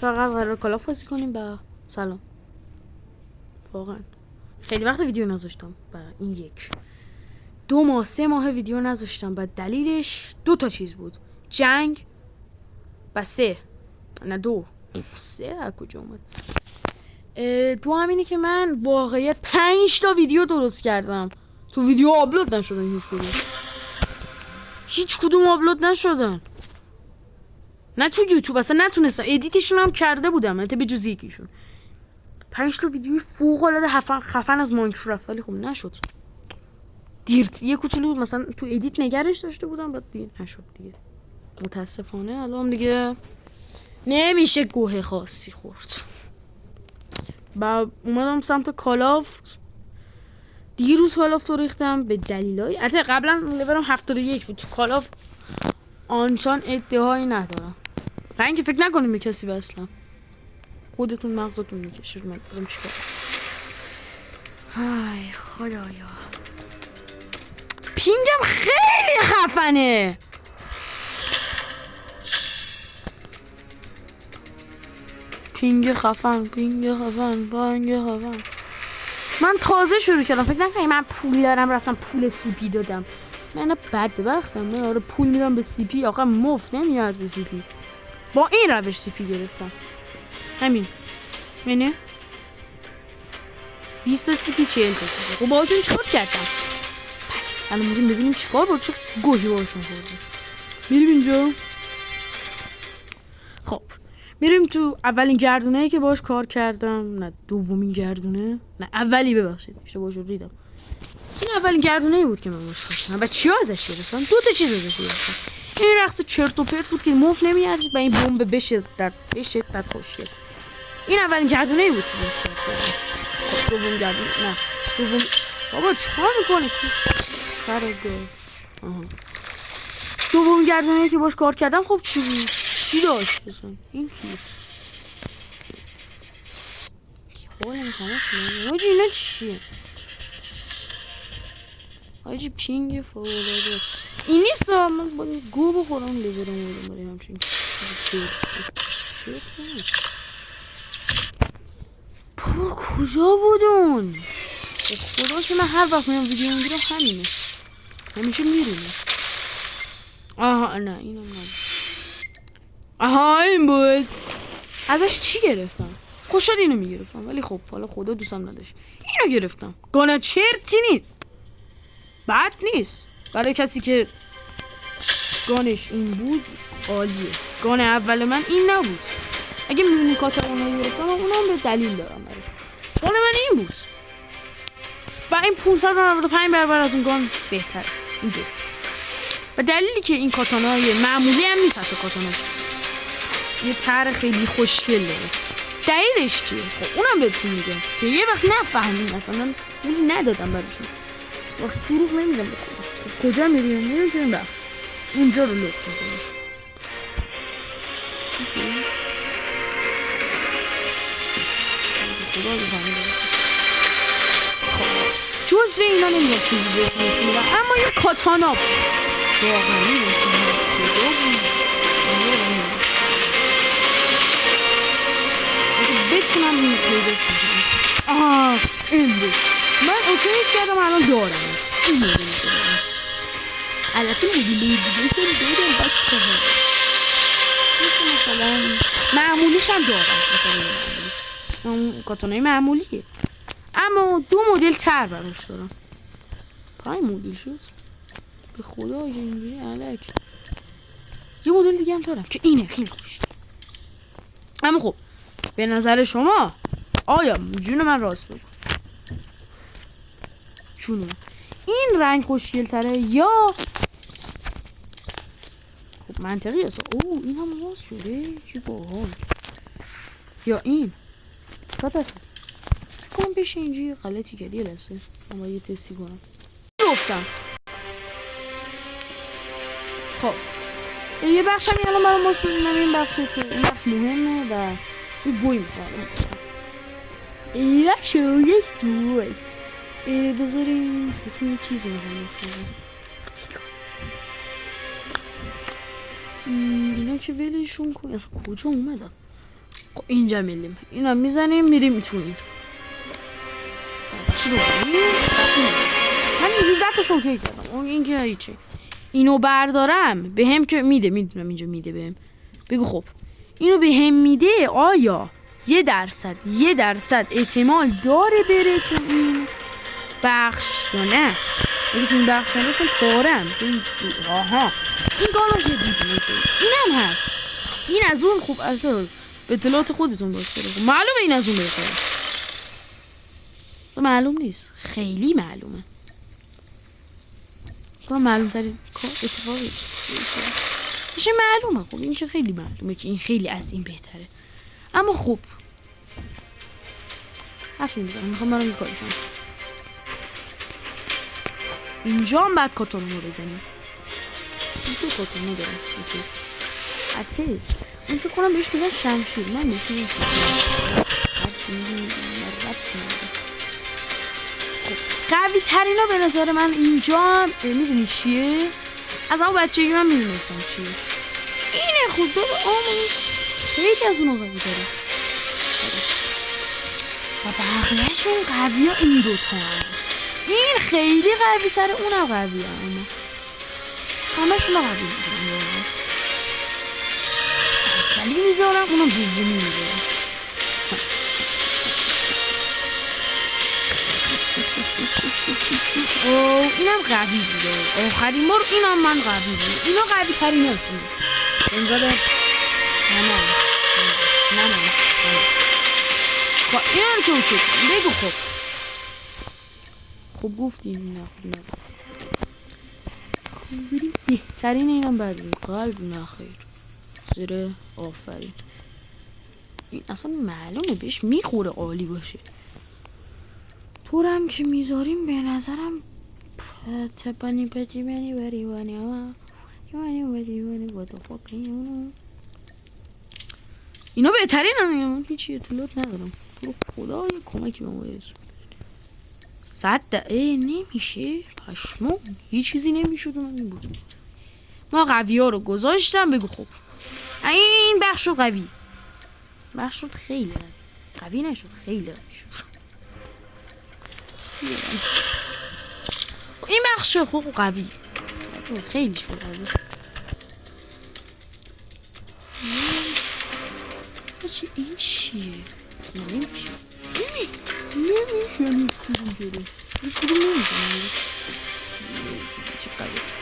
فقط قرار کالاف بازی کنیم با سلام. واقعا خیلی وقت ویدیو نذاشتم و این 2 ماه 3 ماه ویدیو نذاشتم و دلیلش 2 تا چیز بود: جنگ و 3 نه 2 3 از کجا اومد. 2 همینه که من واقعیت 5 تا ویدیو درست کردم، تو ویدیو آپلود نشدن، هیچ کدوم آپلود نشدن، نه تو یوتیوب اصلا نتونستم، ادیتشون هم کرده بودم البته به جز یکیشون. 5 تا ویدیو فوق العاده خفن از ماینکرافت، ولی خب نشد. دیرت یه کوچولو مثلا تو ادیت نگرش داشته بودم بعد دیگه نشد دیگه. متاسفانه الان دیگه نمیشه گوه خاصی خورد. با اومدم سمت کالاف. دیروز کالاف رو ریختم به دلیلای البته قبلا لولم 71 بود. تو کالاف آنچان ادعایی ندارم، برای اینکه فکر نکنیم به کسی وصلم. خودتون مغزتون میکشید. من برم چیکار؟ های خدایا، پینگم خیلی خفنه. پینگ خفن. من تازه شروع کردم، فکر نکنید من پول دارم رفتم پول سی پی دادم. من بدبختم. من آره پول میدم به سی پی، آخه مفت نمیارزه سی پی. با این روش سی پی گرفتم. همین منه 20 سی پی 40 تا سی پی. خب باهاشون چیکار کردم؟ الان میریم ببینیم چیکار با چه گوهی باهاشون خوردیم. میریم اینجا. خب میریم تو اولین گردونه‌ای که باهاش کار کردم، نه دومین گردونه، نه اولی، ببخشید اشتباهش ریدم. این اولین گردونه‌ای بود که من باهاش کار کردم. بعد چی ازش گرفتم؟ 2 تا چیز ازش گرفتم. این رقص چرت و پرت بود که مفت نمیارزید و این بمب به شدت خوشگل. این اولین گردونه‌ای بود که باهاش کار کردم. خب دوم گردونه، نه دوم. بابا چیکار می‌کنی؟ خرگوز. دوم گردونه‌ای که باهاش کار کردم خب چی بود؟ چی داشت بزن؟ این کی؟ حالم تمام. حاجی اینا چیه؟ حاجی پینگ فوق‌العاده. این نیست من با گو بخورم لیورم برای همچین چیزی. بابا کجا بودون؟ خدا که من هر وقت میام ویدیو میگیرم همینه، همیشه میرونه. آها نه اینم نبود. آها این بود. ازش چی گرفتم؟ خوشت اینو میگرفتم، ولی خب حالا خدا دوستم نداشت اینو گرفتم. گانه چرتی نیست، بد نیست برای کسی که گانش این بود. عالیه. گانه اول من این نبود. اگه میبینی کاتر اونو گرفتم اونم به دلیل دارم براش. گانه من این بود و این 595 برابر از اون گان بهتره. این دو. و دلیلی که این کاتانای معمولی هم نیست، حتی کاتاناش یه طرح خیلی خوشگل داره. دلیلش چیه؟ خب اونم بهتون میگم که یه وقت نفهمین، اصلا من پولی ندادم براشون، وقت دروغ نمیدم بخونم. کجا میریم تو این بخش؟ اینجا رو لوک میزنیم. خدا بفهمید. خب جزو اینا نمیدونم چیزی بهتون، اما یه کاتانا بود. واقعا نمیدونم کجا بود. بتونم این پیداش کنم. آها این بود. من اوکیش کردم، الان دارم این مدلی دارم. البته مدلی دیگه شد دارم بچه ها. مثلا معمولیش هم دارم، مثلا اون کاتانای معمولیه، اما 2 مدل تر براش دارم. 5 مدل شد به خدا. اینجوری الک یه مدل دیگه هم دارم که اینه خیلی خوش. اما خب به نظر شما آیا جون من راست بگو، جون من این رنگ خوشگل تره یا خب منطقی است؟ اوه این هم راست شده، چی باحال. یا این 100% کنم بشه اینجوری غلطی کردی لسه. من باید یه تستی کنم. گفتم خب یه بخش هم الان برای ما شدیم. این بخشه که این بخش مهمه و این گوی میکنم. این بخش رویست گوی بذاریم مثل یه چیزی میکنم. اینا که ولیشون کنی. از کجا اومدم؟ خب اینجا میلیم اینا میزنیم میریم تو این چی رو کنیم؟ من 17 تا شوکه کردم اون اینجا هیچی اینو بردارم به هم که میده میدونم اینجا میده به هم بگو خب اینو به هم میده آیا 1% احتمال داره بره تو این بخش یا نه اگه تو این بخش نشون پارم آها این گانا که دیدیم این هم هست این از اون خوب البته به اطلاعات خودتون باشه معلومه این از اون بهتره معلوم نیست خیلی معلومه تو معلوم ترین اتفاقی میشه معلومه خب این که خیلی معلومه که این خیلی از این بهتره اما خب حرف نمیزنم میخوام برام یه کاری کنم اینجا هم باید کاتانو رو بزنیم این تو کاتانو دارم حتی این فکر کنم بهش میگن شمشیر من بهش میگن قوی ترینا به نظر من اینجا میدونی چیه؟ از همون بچگی من میدونستم چیه اینه خود داره خیلی از اونو قوی داره و بقیهشون قوی ها این دوتا هم این خیلی قوی تره اونم قوی هم همه شما قوی میدونم ولی میذارم اونم دومی میذارم اوه اینم قوی بوده آخرین بار اینم من قوی بود اینا قوی ترین هستیم اینجا ده نه خب اینا رو تو چک بگو خب گفتیم نه خب نگفتیم خب بریم بهترین اینم بردیم قلب نخیر زیره آفرین این اصلا معلومه بهش میخوره عالی باشه طورم که میذاریم به نظرم تپانی پتی منی بری وانی اینا بهترین هم من هیچی اطلاعات ندارم تو خدا یه کمکی به ما برسون 100 نمیشه پشمون هیچ چیزی نمیشد من این بود ما قوی ها رو گذاشتم بگو خب این بخش شد قوی بخش شد خیلی قوی نشد خیلی قوی شد این بخش خوب قوی خیلی شد قوی چی این چیه نمیشه هیچ کدوم جلو هیچ کدوم نمیشه چی قوی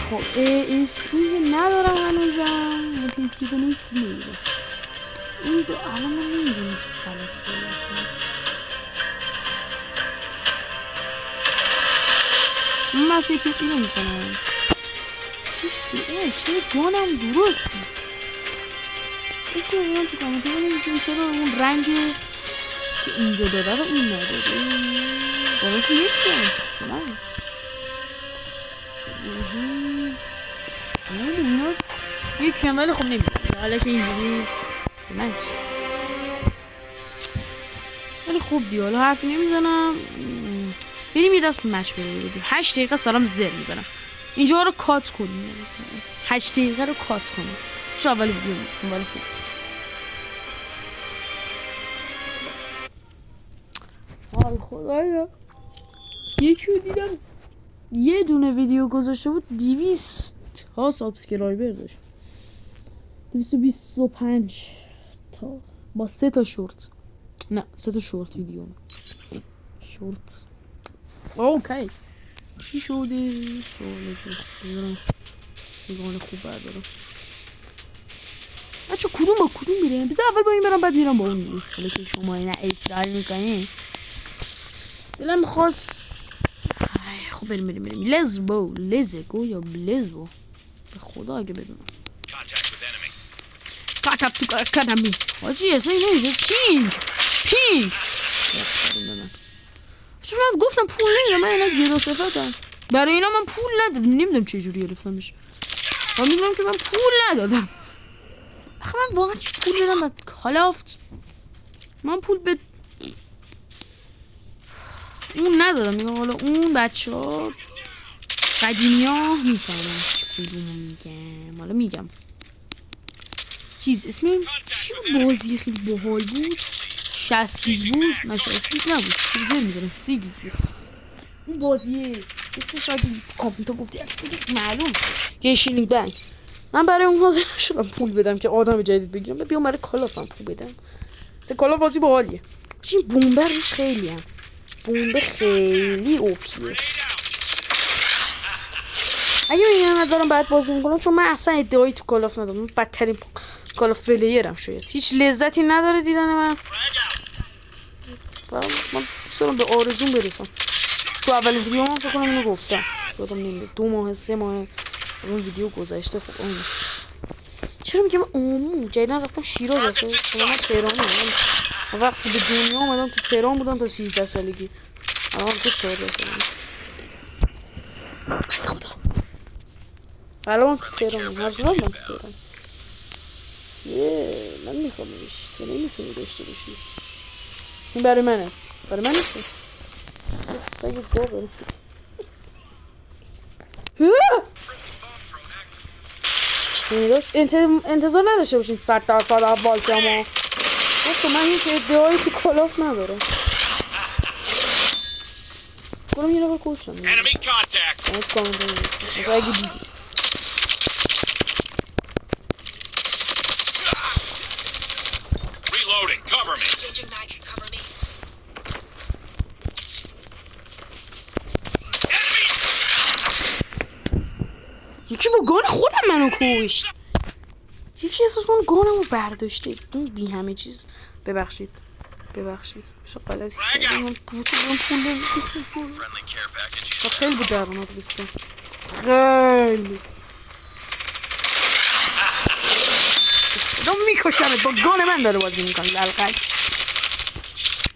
خب اسکوی ندارم هنوزم متنسیده نیست نمیده این دو الان من نمیدونم چه خلاص باید من مسیح که اینو میکنم این سوال چه گانم درست این چه گانم تو کامنت بنویسین چرا اون رنگ که اینجا داره رو این نداره بالاش یکیه نه اینا یکی هم ولی خب نمیدونم حالا که اینجوری من چی ولی خوب دی حالا حرفی نمیزنم بریم یه دست مچ بریم 8 دقیقه سلام زر میزنم اینجا رو کات کنیم 8 دقیقه رو کات کنیم شو اول ویدیو میکنم ولی خوب آی خدایا یکی رو دیدم یه دونه ویدیو گذاشته بود 200 ها سابسکرایبر داشت 225 تا با 3 تا شورت نه 3 تا شورت ویدیو شورت اوکی چی شده سواله که بگانه خوب بردارم بچه کدوم با کدوم میرم بذار اول با این برم بعد میرم با اون میرم حالا که شما اینا اشتغال میکنی دلم میخواست خب بریم لزگو یا بلزبو به خدا اگه بدونم کاتب تو کدمی حاجی اصلا اینو اینجا چینج پینج چون من گفتم پول نمیدم من اینا جدا صفتم برای اینا من پول ندادم نمیدونم چه جوری گرفتمش و میدونم که من پول ندادم آخه من واقعا چی پول دادم به کالافت من پول به اون ندادم میگم حالا اون بچه ها قدیمی ها میفهمم کدوم میگم حالا میگم چیز اسم این چی بود؟ بازی خیلی باحال بود 60 گیگ بود نه 60 گیگ نبود زیر میذارم 30 گیگ بود اون بازی اسمش رو کامپیوتر گفتی معلوم گیشینگ بنگ من برای اون حاضر نشدم پول بدم که آدم جدید بگیرم بیام برای کالافم پول بدم کالاف بازی باحالیه این بومبر روش خیلی هم بومبه خیلی اوپیه اگه میگم ندارم باید بازی میکنم چون من اصلا ادعایی تو کالاف ندارم من بدترین کالاف پلیرم شاید هیچ لذتی نداره دیدن من دوست دارم به آرزوم برسم تو اولین ویدیو من فکر کنم اینو گفتم یادم نمیاد 2 ماه 3 ماه از اون ویدیو گذشته خب اون چرا میگم اومو جدیدن رفتم شیراز رفتم من تهرانم من وقتی به دنیا اومدم تو تهران بودم تا 13 سالگی الان تو 14 سالگی خدا الان تو تهرانم هر زمان من تو تهران من میخوامش تو نمیتونی داشته باشی این برای منه برای من نیست اگه گوه برم انتظار نداشته باشین 100% اول شما بس من هیچ ادعایی تو کالاف ندارم کنم یه نفر کشتم شما تو کامنت نمیدونم اگه دیدی یکی با گان خودم منو کشت یکی احساس من گانمو برداشته اون بی همه چیز ببخشید شو غلطی کردم پول خیلی بود درمونات بسکن خیلی دو میکشمت با گان من داره بازی میکنی للقل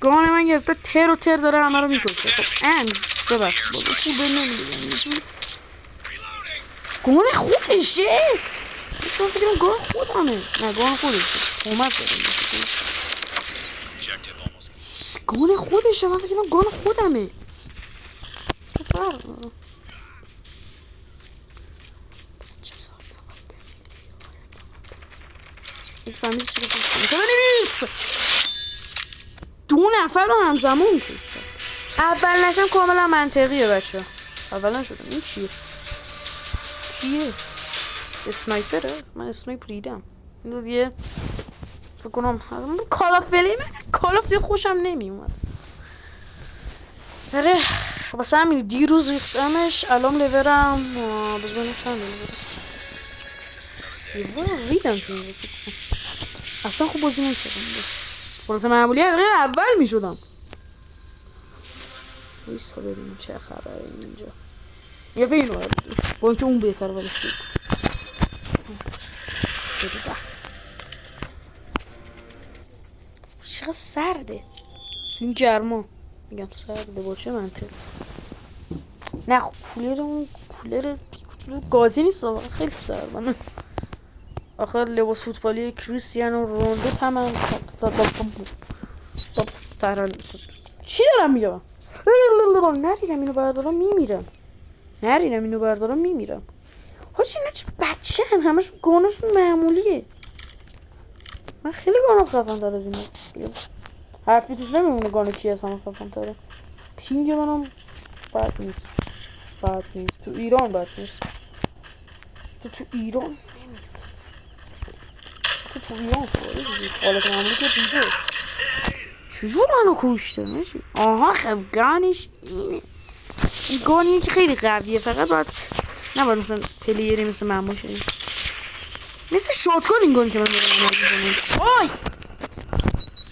گان من گرفته تر داره همه رو میکشه خب ببخشید بابا پول به نمیدونم گان خودشه شما فکرم گان خودمه نه گان خودشه اومد دارم گان خودشه من فکرم گان خودمه چه فرق داره یک فهمید چی بسید تو بنویس 2 نفر رو همزمان کشتم اول نشم کاملا منطقیه بچه اولا شدم این چیه اسنایپره من اسنایپ ریدم اینو دیگه فکر کنم کالاف ولی من کالاف زیاد خوشم نمیومد آره واسه همین دیروز ریختمش الان لورم بزنم چند لور ریدم تو این اصلا خوب بازی نکردم فرصت معمولی اول میشدم ایسا ببینیم چه خبره اینجا یه فیلم رو با اینکه اون بهتر ولی فیلم چقدر سرده تو این گرما میگم سرده باشه منطقه نه خب کولر گازی نیست خیلی سرده آخر لباس فوتبالی کریستیانو رونالدو تمام چی دارم میگم نریدم اینو بردارم میمیرم حاجی اینا چه بچه هم همشون گانشون معمولیه من خیلی گانم خفن تر از اینه حرفی توش نمیمونه گانه کی از همه خفن تره پینگ منم بد نیست تو ایران بد نیست تو ایران حالت معمولی که دیده چجور منو کشته نشی آها خب گانش این گانیه که خیلی قویه فقط باید نباید مثلا پلیری مثل من باشه مثل شاتگان این گانی که من دارم نمیدونم آی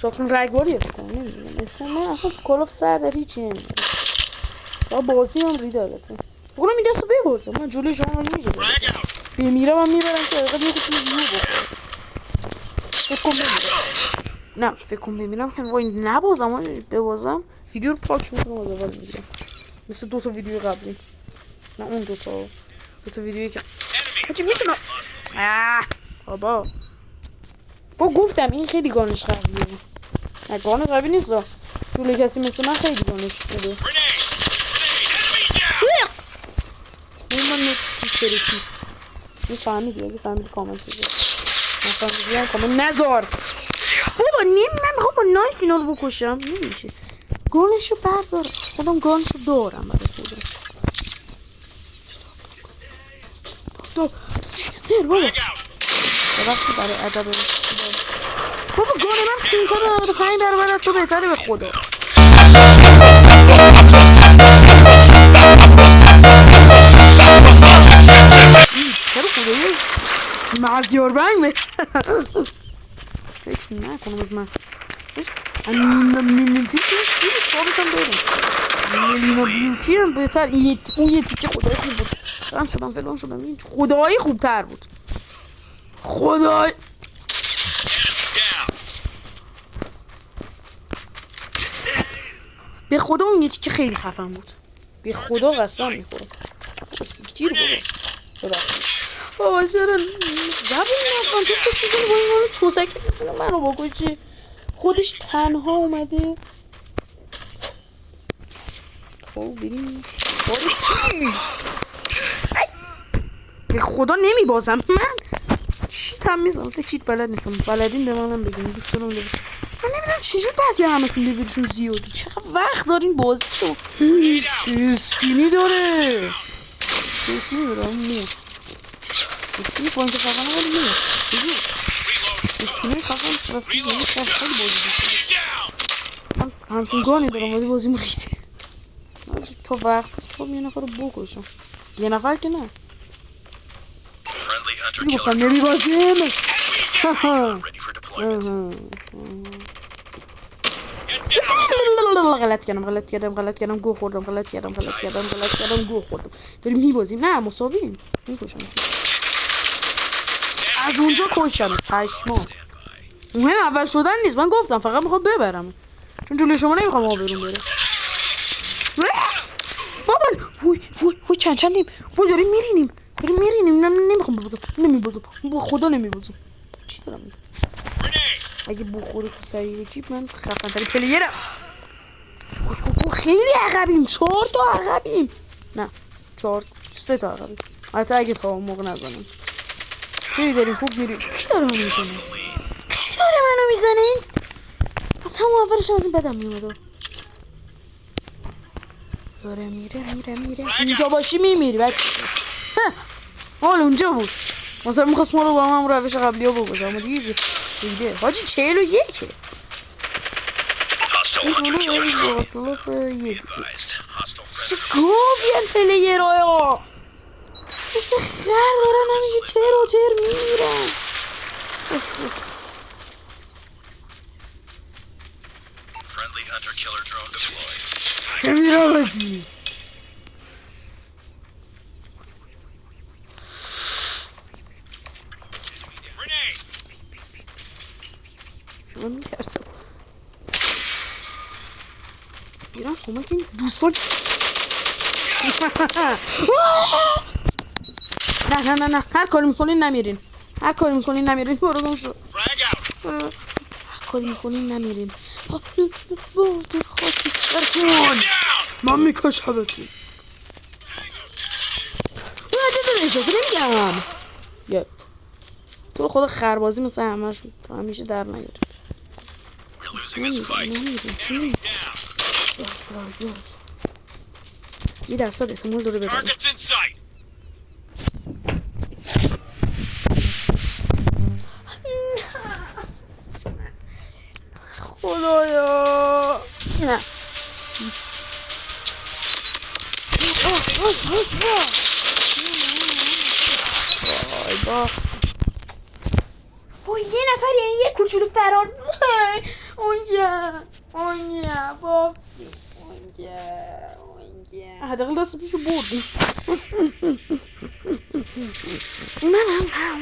شاتگان رگباریه بکنم نمیدونم اسم من اصلا تو کالاف سر در هیچی نمیدونم با بازی هم ریده البته بکنم این دست رو ببازم من جلوی شما رو نمیشه بمیرم هم میبرم که اقدر یه کسی رو بخورم فکر کن بمیرم که وای نبازم ببازم ویدیو رو پاک میکنم از اول میگیرم مثل 2 تا ویدیو قبلی نه اون 2 تا ویدیویی که چی میتونم بابا گفتم این خیلی گانش قویه نه گان قوی نیست جلوی کسی مثل من خیلی گانش خوبه اون من میفهمید کامنت بزن فهمیدیم کامل نزار بابا من میخوام با نایف اینا رو بکشم نمیشه گانشو بردارم خودم گانشو دارم برای خودم نه بابا ببخشید برای ادب بابا گان من 595 برابر از تو بهتره به خدا چرا خدایی معزیار بنگ فکر نکنم از من مینتی که چی بود سالش هم دارم میلینا بیوکی هم بهتر اون یه تیکه خدایی خوب بود هم شدم فلان شدم این خدایی خوبتر بود خدایی به خدا اون یه تیکه خیلی خفن بود به خدا قسم میخورم سیکتیر بابا بابا چرا زبون نفن تو فکر میکنی با این مالو چوسک منو بکشی خودش تنها اومده خب بریم به خدا نمیبازم من چیت هم میزنم تا چیت بلد نیستم بلدین به منم بگیم دوست دارم من نمیدونم چجور بعضی همشون لیولشون زیاده چقدر وقت دارین بازی شو چه اسکینی داره چه اسکینی داره موت اسکینش با اینکه خفنه ولی موت بگو اسکینی خفن رفتی یعنی خیلی بازی دیگه من همچون گانی دارم ولی بازی مریده تا وقت هست با یه نفر رو بکشم یه نفر که نه گفتم نمی بازیم غلط کردم گو خوردم غلط کردم گو خوردم داریم میبازیم نه مساویم میکشم از اونجا کشتم چشما مهم اول شدن نیست من گفتم فقط میخوام ببرم چون جلوی شما نمیخوام آبرون بره بابا وای چندیم وای داریم میرینیم نمیخوام نمیبازم با خدا نمیبازم چی دارم میگم اگه بخوره تو سریع جیب من خفن تری پلیرم خیلی عقبیم 4 تا عقبیم نه 3 تا عقبیم حتی اگه تا اون موقع نزنم چی داریم خوب میریم کی داره منو میزنه این از همون اولش از این بدم میومد داره میره اینجا باشی میمیری بچه حال اونجا بود مثلا میخواست ما رو با هم روش قبلی ها بگوشه اما دیگه حاجی 41 این جلو باطلاف یک چه گاوین پلیر ها مثل خر دارن همینجا تر میمیرن میرم بازی من میترسم بیرم کمک این دوستان نه هر کاری میکنین نمیرین برو گم شو هر کاری میکنین نمیرین بادر خاکی سرتون من میکشمتون اجازه نمیگم یپ تو خود خربازی مثل همش همیشه در نیاره نمیرین چی؟ یه درصد احتمال داره ببریم خدایا نه وای یه نفر یعنی یه کوچولو فرار اونجا بابی اونجا حداقل دست پیشو بردیم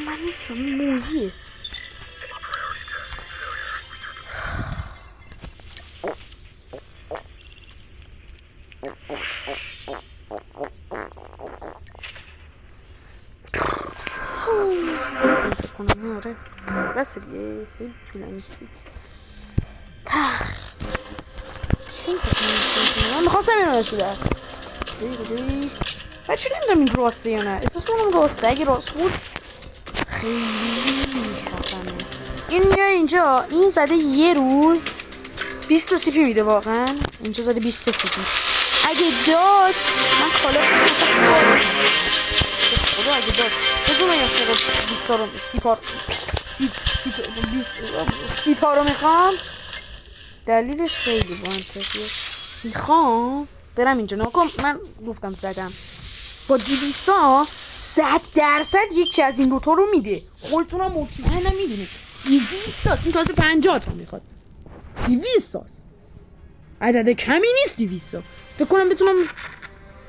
من نیستم موزیه کنم آره بس دیگه خیلی طولانی شد من میخواستم اینو نشده و چون نمیدونم این راسته یا نه احساس کنم راسته اگه راست بود خیلی خفنه. این میاد اینجا، این زده یه روز 20 تا سیپی میده واقعا. اینجا زده 20 تا سیپی. اگه داد من کالا خدا اگه داد بدون میگم چرا 20 تا رو سی تا رو میخوام. دلیلش خیلی منطقیه. میخوام برم اینجا ناکن. من گفتم زدم با 200 100% یکی از این دوتا رو میده. خودتونم مطمئنم میدونید 200 این تازه 50 تا میخواد. 200 عدد کمی نیست. 200 فکر کنم بتونم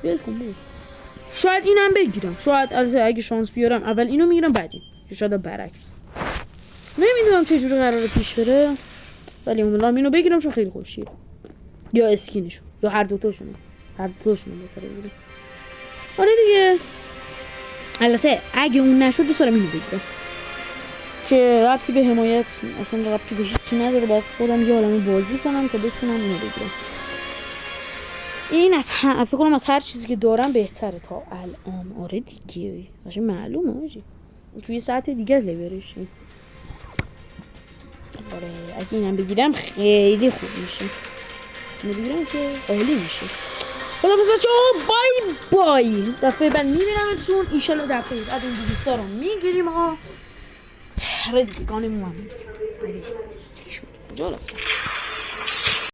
ول کنم. شاید اینم بگیرم. شاید اگه شانس بیارم اول اینو میگیرم بعد این. شاید برعکس. نمیدونم چه جوری قراره پیش بره. ولی امیدوارم اینو بگیرم چون خیلی خوشیه. یا اسکینشو یا هر دوتاشونو. هر دوتاشونو بهتره بگیرم. آره دیگه. البته اگه اون نشد دوست دارم اینو بگیرم که ربطی به حمایت اصلا ربطی به هیچی نداره. باید خودم یه عالمه بازی کنم تا بتونم اینو بگیرم. این از فکر کنم از هر چیزی که دارم بهتره تا الان. آره دیگه باشه معلومه آجی توی ساعت دیگه لیورش. آره اگه اینم بگیرم خیلی خوب میشه. اینو بگیرم که عالی میشه. خداحافظ بچه‌ها، بای بای. دفعه بعد میبینمتون ایشالله. دفعه بعد اون 200 رو میگیریم ها. آره دیگه گانمون هم میگیریم. آره کجا رفتم؟